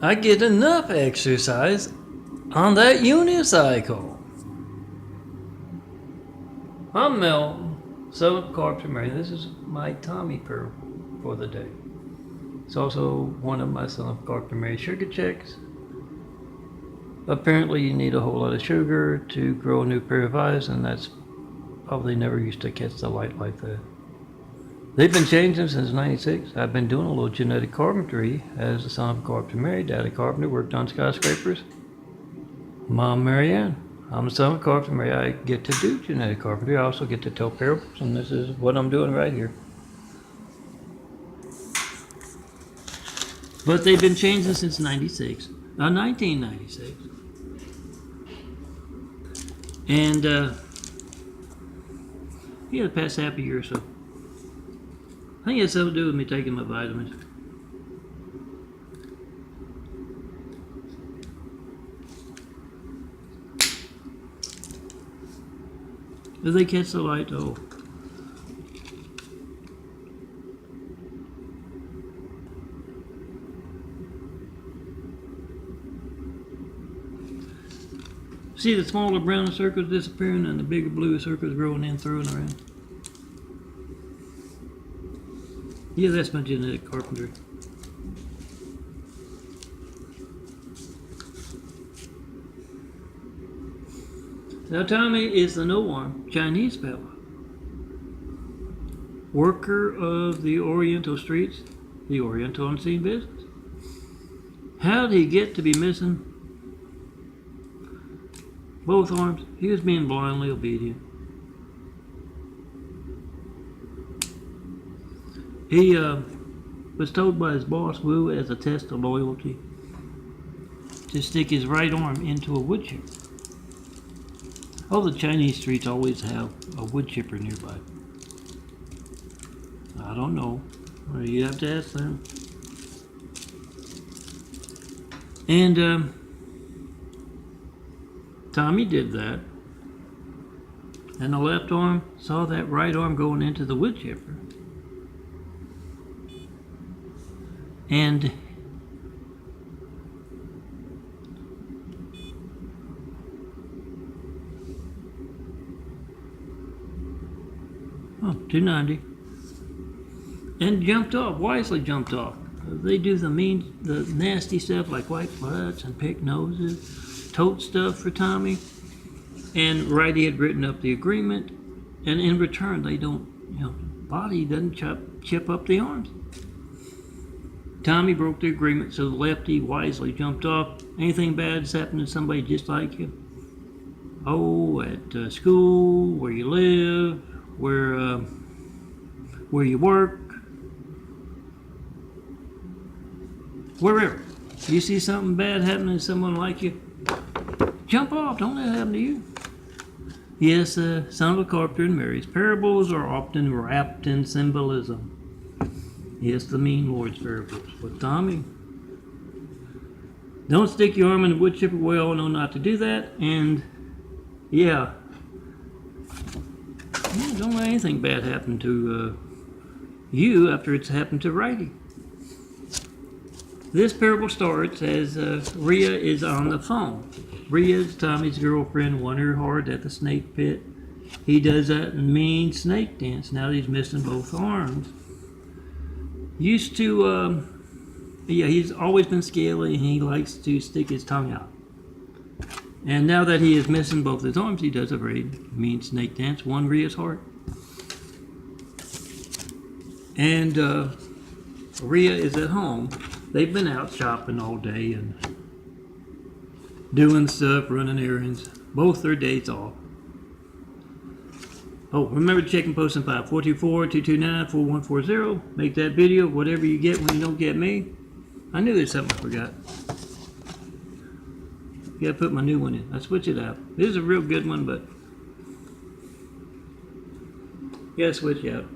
I get enough exercise on that unicycle. I'm Mel, son of Carpenter Mary. This is my Tami pearl for the day. It's also one of my son of Carpenter Mary sugar checks. Apparently you need a whole lot of sugar to grow a new pair of eyes, and that's probably never used to catch the light like that. They've been changing since '96. I've been doing a little genetic carpentry as the son of Carpenter Mary. Daddy Carpenter worked on skyscrapers. Mom Marianne. I'm the son of Carpenter Mary. I get to do genetic carpentry. I also get to tell parables, and this is what I'm doing right here. But they've been changing since 1996. And yeah, the past half a year or so. I think it has something to do with me taking my vitamins. If they catch the light, oh. See the smaller brown circles disappearing and the bigger blue circles growing in through and around? Yeah, that's my genetic carpentry. Now Tami is the no-arm Chinese fella. Worker of the Oriental streets, the Oriental unseen business. How did he get to be missing both arms? He was being blindly obedient. He was told by his boss, Wu, as a test of loyalty, to stick his right arm into a wood chipper. All the Chinese streets always have a wood chipper nearby. I don't know. You have to ask them. And Tami did that. And the left arm saw that right arm going into the wood chipper. And oh, 290. And jumped off, wisely jumped off. They do the nasty stuff like wipe butts and pick noses, tote stuff for Tami. And Righty had written up the agreement, and in return they don't, Body doesn't chip up the arms. Tami broke the agreement, so the lefty wisely jumped off. Anything bad's happened to somebody just like you? Oh, at school, where you live, where you work, wherever. You see something bad happening to someone like you, jump off. Don't let it happen to you. Yes, son of a carpenter and Mary's parables are often wrapped in symbolism. Yes, the mean Lord's parables. But Tami, don't stick your arm in the wood chipper. We all know not to do that. And yeah, don't let anything bad happen to you after it's happened to Righty. This parable starts as Rhea is on the phone. Rhea is Tommy's girlfriend, won her heart at the snake pit. He does that mean snake dance. Now he's missing both arms. Used to, he's always been scaly and he likes to stick his tongue out. And now that he is missing both his arms, he does a very mean snake dance, won Rhea's heart. And Rhea is at home. They've been out shopping all day and doing stuff, running errands. Both their days off. Oh, remember to check and post in 424-229-4140. Make that video, whatever you get when you don't get me. I knew there's something I forgot. Gotta put my new one in. I switch it out. This is a real good one, but gotta switch it out.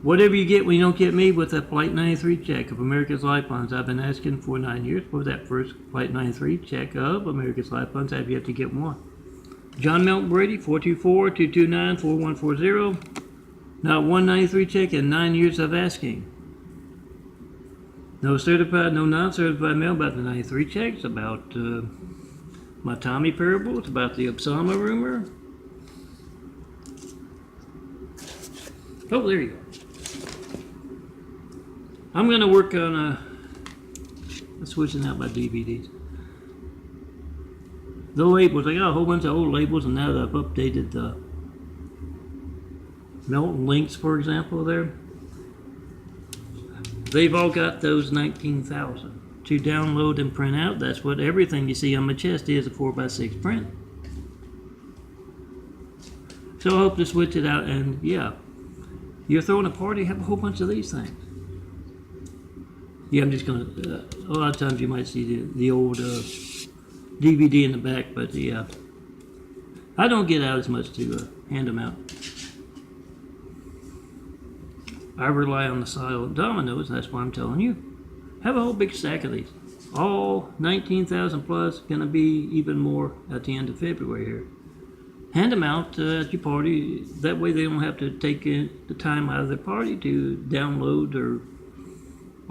Whatever you get when you don't get me with that Flight 93 check of America's Lifelines. I've been asking for 9 years for that first Flight 93 check of America's Lifelines. I've yet to get one. John Melton Brady, 424-229-4140. Not 193 check and 9 years of asking. No certified, no non-certified mail about the 93 checks, about my Tami parables, about the Osama rumor. Oh, there you go. I'm going to work on switching out my DVDs. The labels, I got a whole bunch of old labels, and now that I've updated the Milton links, for example, there, they've all got those 19,000 to download and print out. That's what everything you see on my chest is, a 4x6 print. So I hope to switch it out, and yeah, you're throwing a party, have a whole bunch of these things. Yeah, I'm just going to, a lot of times you might see the old DVD in the back, but yeah, I don't get out as much to hand them out. I rely on the silent dominoes, that's why I'm telling you. Have a whole big stack of these. All 19,000 plus, gonna be even more at the end of February here. Hand them out at your party, that way they don't have to take the time out of their party to download or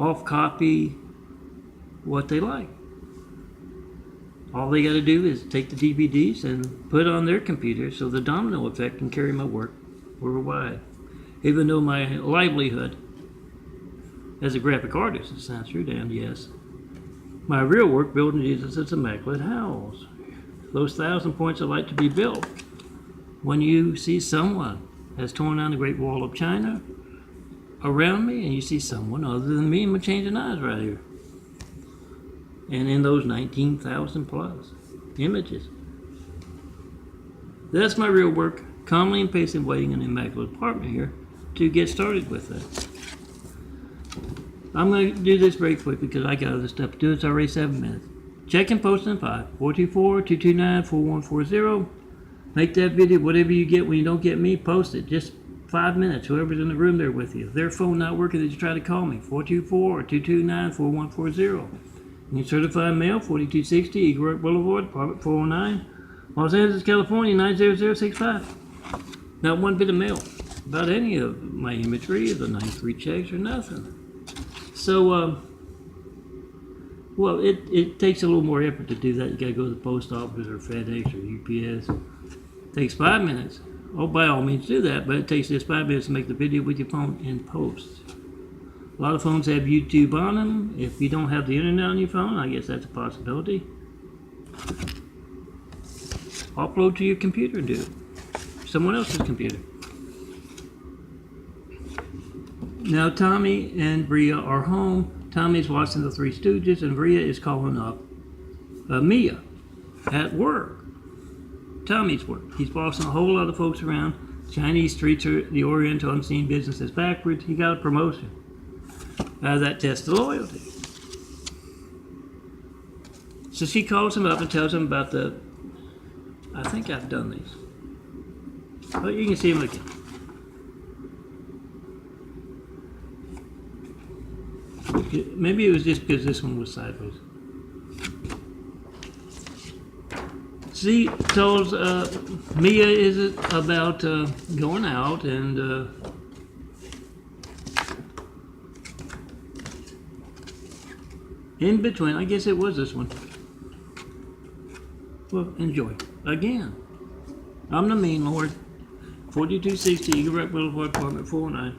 off copy what they like. All they gotta do is take the DVDs and put it on their computer so the domino effect can carry my work worldwide. Even though my livelihood as a graphic artist, it sounds true, damn yes. My real work building Jesus' immaculate house. Those 1,000 points of light to be built. When you see someone has torn down the Great Wall of China around me, and you see someone other than me, I'm changing eyes right here. And in those 19,000 plus images. That's my real work, calmly and patiently waiting in the immaculate apartment here to get started with that. I'm going to do this very quick because I got other stuff to do. It's already 7 minutes. Check and post in 5. 424-229-4140. Make that video, whatever you get when you don't get me, post it. Just 5 minutes, whoever's in the room there with you. If their phone not working, they just try to call me. 424-229-4140. And certified mail, 4260 Eagle Rock Boulevard, Apartment 409, Los Angeles, California, 90065. Not one bit of mail about any of my imagery, the 93 checks, or nothing. So, well, it takes a little more effort to do that. You got to go to the post office or FedEx or UPS. It takes 5 minutes. Oh, by all means do that, but it takes just 5 minutes to make the video with your phone in post. A lot of phones have YouTube on them. If you don't have the internet on your phone, I guess that's a possibility. Upload to your computer and do it. Someone else's computer. Now Tami and Bria are home. Tommy's watching the Three Stooges, and Bria is calling up Mia at work. Tommy's work. He's bossing a whole lot of folks around. Chinese streets are the Oriental unseen business is backwards. He got a promotion. That test of loyalty. So she calls him up and tells him about I think I've done these. Oh, you can see him again. Maybe it was just because this one was sideways. She tells Mia is about going out and in between, I guess it was this one. Well, enjoy. Again. I'm the mean lord. 4260 Eagle Rock Boulevard, Apartment 409.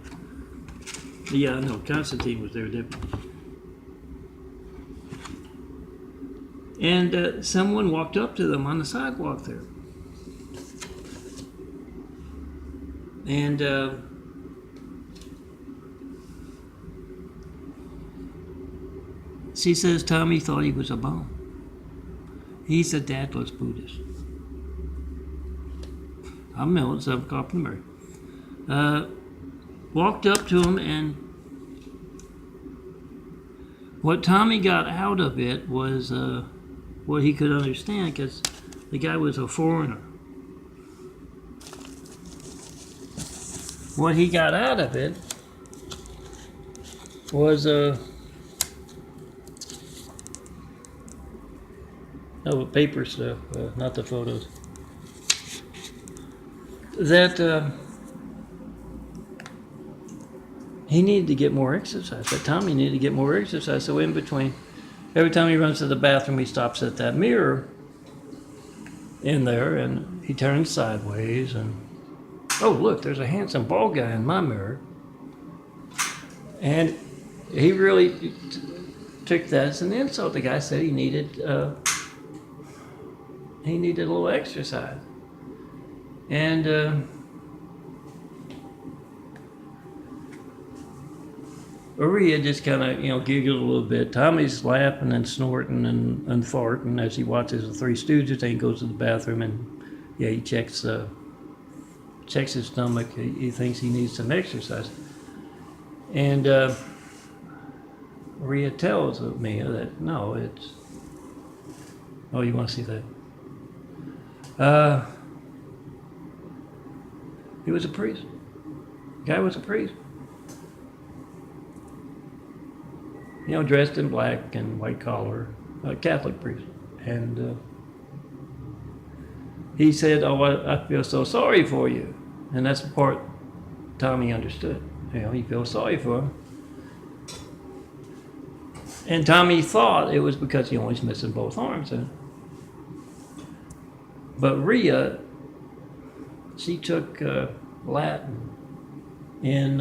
Yeah, I know. Constantine was there, definitely. And someone walked up to them on the sidewalk there. And she says Tami thought he was a bum. He's a dadless Buddhist. I'm Milton, self-complimentary. Walked up to him, and what Tami got out of it was what he could understand, because the guy was a foreigner. What he got out of it was paper stuff, not the photos. That he needed to get more exercise. That Tommy needed to get more exercise. So in between, every time he runs to the bathroom, he stops at that mirror in there and he turns sideways and, oh, look, there's a handsome bald guy in my mirror. And he really took that as an insult. The guy said he needed a little exercise. And Maria just kind of, giggled a little bit. Tommy's laughing and snorting and farting as he watches the Three Stooges. Then he goes to the bathroom and, he checks his stomach. He thinks he needs some exercise. And Maria tells Mia that, no, it's... Oh, you want to see that? He was a priest. The guy was a priest. Dressed in black and white collar, a Catholic priest. And he said, oh, I feel so sorry for you. And that's the part Tommy understood. He feels sorry for him. And Tommy thought it was because he was missing both arms. But Rhea, she took Latin in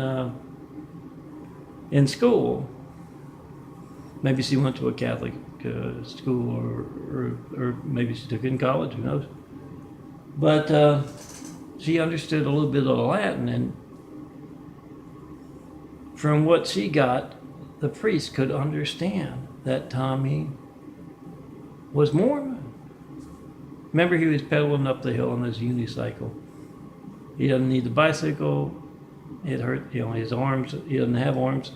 school. Maybe she went to a Catholic school, or maybe she took it in college, who knows. But she understood a little bit of Latin, and from what she got, the priest could understand that Tommy was Mormon. Remember, he was pedaling up the hill on his unicycle. He doesn't need the bicycle. It hurt, his arms. He doesn't have arms.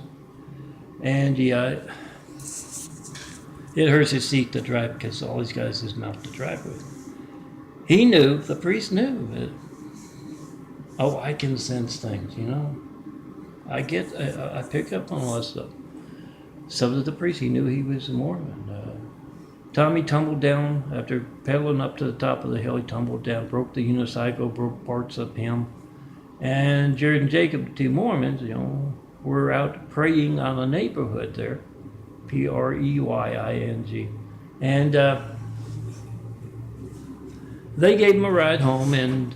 And it hurts his seat to drive because all he's got is his mouth to drive with. He knew, the priest knew that, I can sense things, I pick up on all that stuff. So did the priest. He knew he was a Mormon. Tommy tumbled down after pedaling up to the top of the hill. He tumbled down, broke the unicycle, broke parts of him. And Jared and Jacob, the two Mormons, were out praying on a neighborhood there. Preying. And they gave him a ride home, and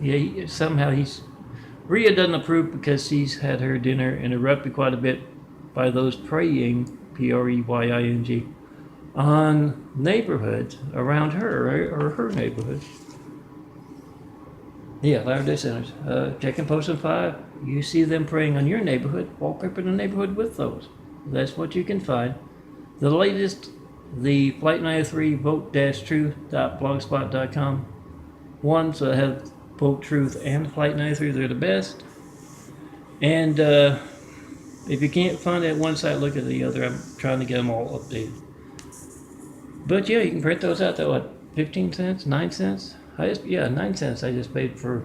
Rhea doesn't approve because she's had her dinner interrupted quite a bit by those praying, Preying, on neighborhoods around her, or her neighborhood. Latter-day Saints. Checking Post 5, you see them praying on your neighborhood, wallpaper in the neighborhood with those. That's what you can find. The latest, the Flight 93 vote-truth.blogspot.com ones that have Vote Truth and Flight 93, they're the best. And if you can't find that one site, look at the other. I'm trying to get them all updated. But you can print those out. What, 15 cents, 9 cents? 9 cents I just paid for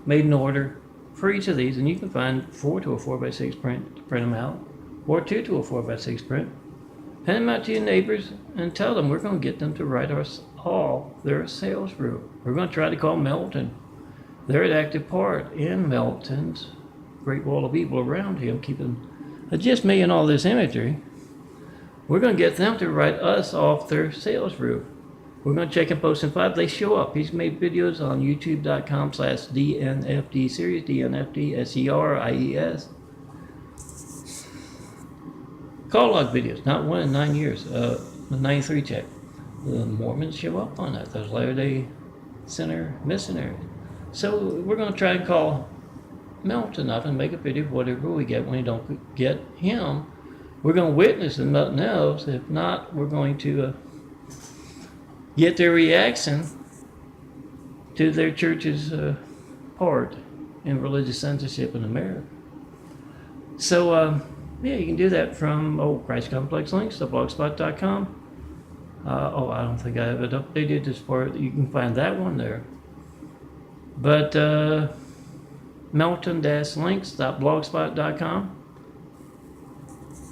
made an order for each of these, and you can find 4 to a 4x6 print to print them out, or 2 to a 4x6 print. Hand them out to your neighbors and tell them we're going to get them to write us all their sales route. We're going to try to call Melton. They're an active part in Melton's great wall of evil around him, keeping just me and all this imagery. We're going to get them to write us off their sales route. We're going to check and post in 5. They show up. He's made videos on youtube.com/DNFD series, DNFD SERIES. Call log videos, not one in 9 years. The 93 check. The Mormons show up on that. Those Latter-day Center missionaries. So we're going to try and call Melton up and make a video of whatever we get. When we don't get him, we're going to witness and nothing else. If not, we're going to get their reaction to their church's part in religious censorship in America. So, you can do that from Christ Complex links to blogspot.com. I don't think I have it updated as far as you can find that one there. But Melton-links.blogspot.com.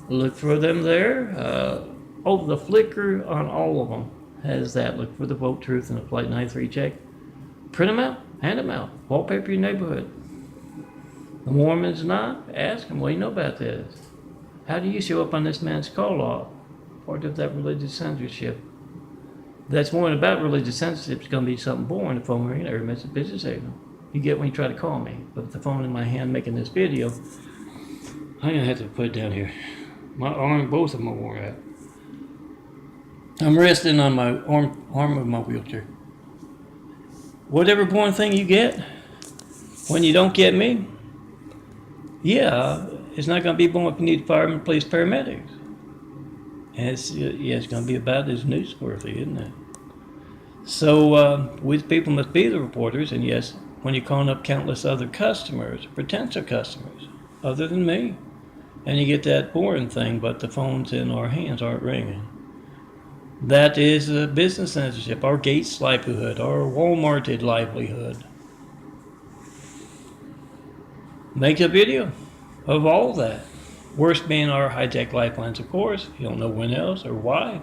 Look for them there. The Flickr on all of them has that. Look for the Vote Truth and the Flight 93 check. Print them out, hand them out, wallpaper your neighborhood. The Mormons not? Ask them, what do you know about this? How do you show up on this man's call log? Part of that religious censorship. That's more than about religious censorship. It's going to be something boring. The phone ring, every message business signal. You get when you try to call me. But with the phone in my hand making this video, I'm going to have to put it down here. My arm, both of them are worn out. I'm resting on my arm of my wheelchair. Whatever boring thing you get, when you don't get me, yeah, it's not going to be boring if you need firemen, police, paramedics. And it's going to be about as newsworthy, isn't it? So we people must be the reporters, and yes, when you're calling up countless other customers, potential customers, other than me, and you get that boring thing, but the phones in our hands aren't ringing. That is business censorship, our Gates livelihood, our Walmarted livelihood. Make a video of all that. Worst being our hijacked lifelines, of course. You don't know when else or why.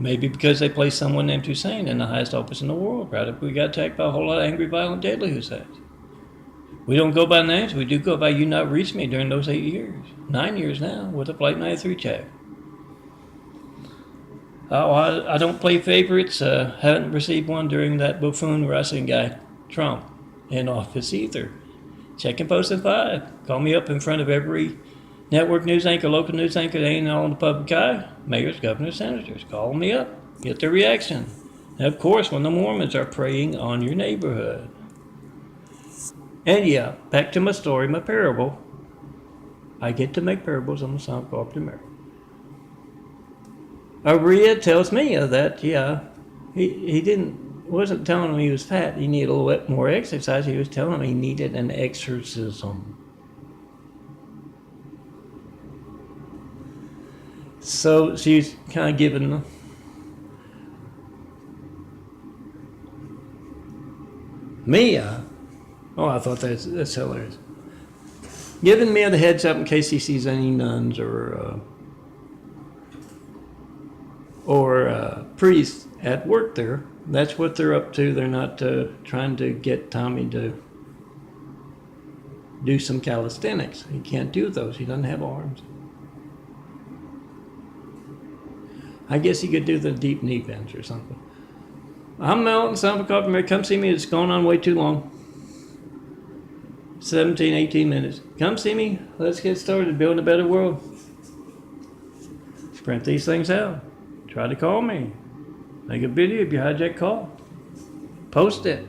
Maybe because they placed someone named Hussein in the highest office in the world. Right? We got attacked by a whole lot of angry, violent, deadly Husseins. We don't go by names. We do go by you not reached me during those 8 years. 9 years now with a Flight 93 check. Oh, I don't play favorites. Haven't received one during that buffoon Russian guy, Trump, in office either. Check and post at 5. Call me up in front of every network news anchor, local news anchor that ain't all in the public eye. Mayors, governors, senators. Call me up. Get their reaction. And of course, when the Mormons are preying on your neighborhood. And yeah, back to my story, my parable. I get to make parables on the Sound Carpenter Mary. Aria tells me that, he wasn't telling him he was fat. He needed a little bit more exercise. He was telling him he needed an exorcism. So she's kind of giving Mia. Oh, I thought that's hilarious. Giving Mia the heads up in case he sees any nuns or priests at work there. That's what they're up to. They're not trying to get Tami to do some calisthenics. He can't do those. He doesn't have arms. I guess he could do the deep knee bends or something. I'm Melton, son of a carpenter. Come see me. It's going on way too long. 17, 18 minutes. Come see me. Let's get started building a better world. Print these things out. Try to call me. Make a video if you hijack call. Post it.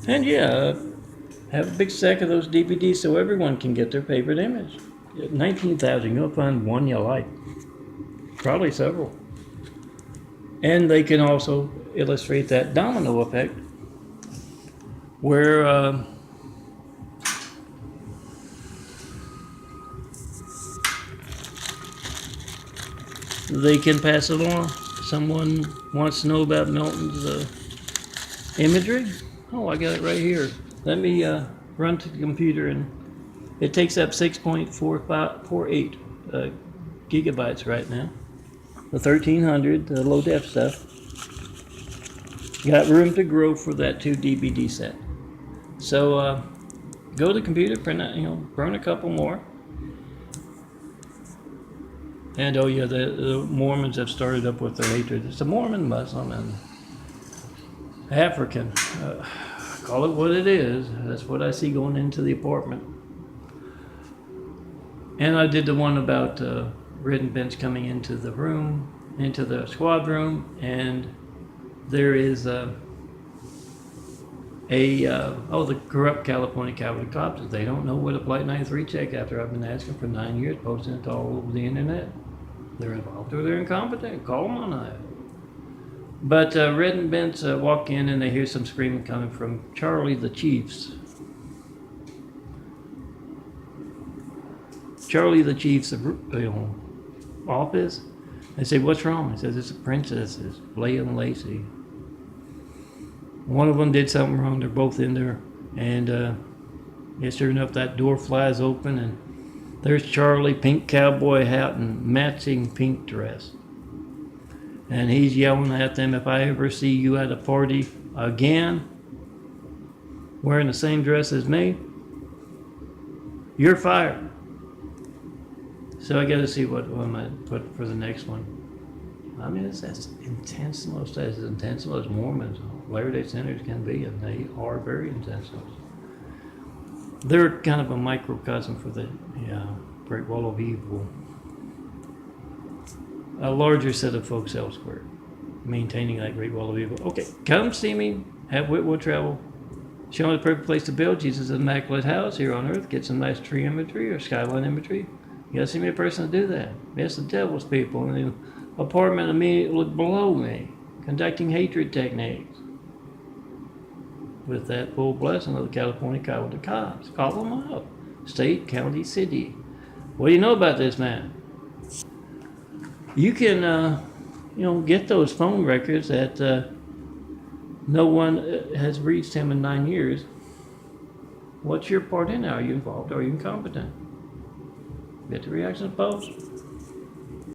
And have a big stack of those DVDs so everyone can get their favorite image. 19,000, you'll find one you like. Probably several. And they can also illustrate that domino effect where they can pass it on. Someone wants to know about Milton's imagery. Oh, I got it right here. Let me run to the computer, and it takes up 6.48 gigabytes right now. The 1300, the low def stuff. Got room to grow for that 2 DVD set. So go to the computer, print out, burn a couple more. And oh yeah, the Mormons have started up with their hatred. It's a Mormon, Muslim, and African. Call it what it is. That's what I see going into the apartment. And I did the one about Red and Bench coming into the room, into the squad room, and there is the corrupt California Cavalry cops. They don't know what a Flight 93 check after I've been asking for 9 years, posting it all over the internet. They're involved or they're incompetent. Call them on that. But Red and Bench walk in and they hear some screaming coming from Charlie the Chief's. Charlie the Chief's office. They say, "What's wrong?" He says, "It's the princesses, Leia and Lacey. One of them did something wrong. They're both in there." And sure enough, that door flies open and there's Charlie, pink cowboy hat and matching pink dress. And he's yelling at them, "If I ever see you at a party again wearing the same dress as me, You're fired. So I got to see what I'm going to put for the next one. I mean, that's intense. Most as intense as Mormons, Latter-day Saints can be, and they are very intense. They're kind of a microcosm for the Great Wall of Evil. A larger set of folks elsewhere maintaining that Great Wall of Evil. Okay, come see me. Have Whitwell travel. Show me the perfect place to build Jesus' immaculate house here on earth. Get some nice tree imagery or skyline imagery. You gotta see me a person to do that. It's the devil's people in the apartment immediately below me, conducting hatred techniques. With that full blessing of the California Coyote Cops. Call them up. State, county, city. What do you know about this man? You can, get those phone records that no one has reached him in 9 years. What's your part in it? Are you involved? Are you incompetent? Get the reaction of post.